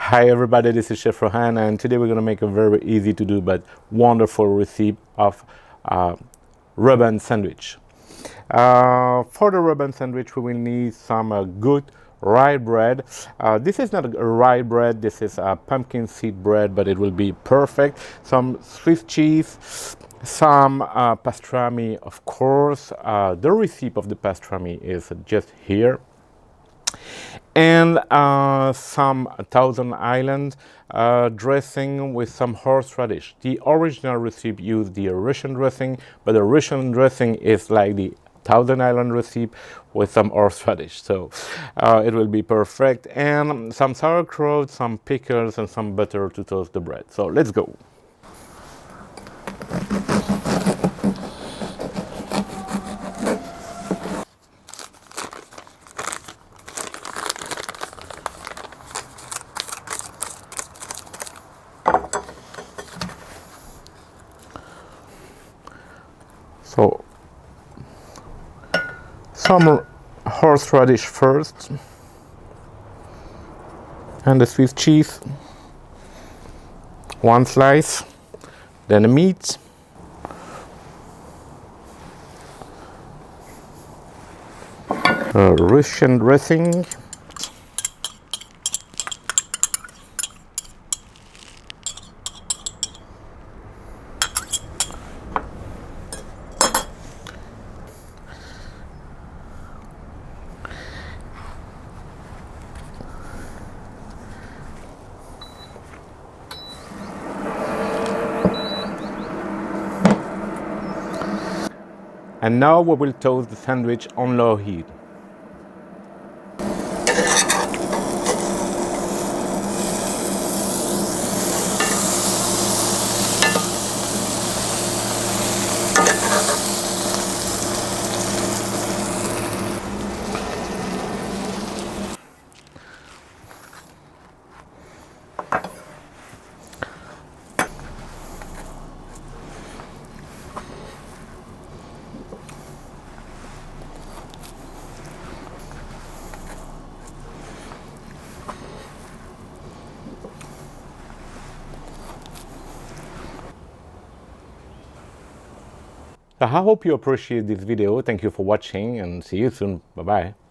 Hi everybody, this is Chef Rohan, and today we're going to make a very easy to do but wonderful recipe of Reuben sandwich. For the Reuben sandwich we will need some good rye bread. This is not a rye bread, this is a pumpkin seed bread, but it will be perfect. Some Swiss cheese, some pastrami, of course. The recipe of the pastrami is just here. And some Thousand Island dressing with some horseradish. The original recipe used the Russian dressing, but the Russian dressing is like the Thousand Island recipe with some horseradish, so it will be perfect. And some sauerkraut, some pickles, and some butter to toast the bread. So let's go. So some horseradish first, and the Swiss cheese, one slice, then the meat, Russian dressing, and now we will toast the sandwich on low heat. I hope you appreciate this video. Thank you for watching and see you soon. Bye bye.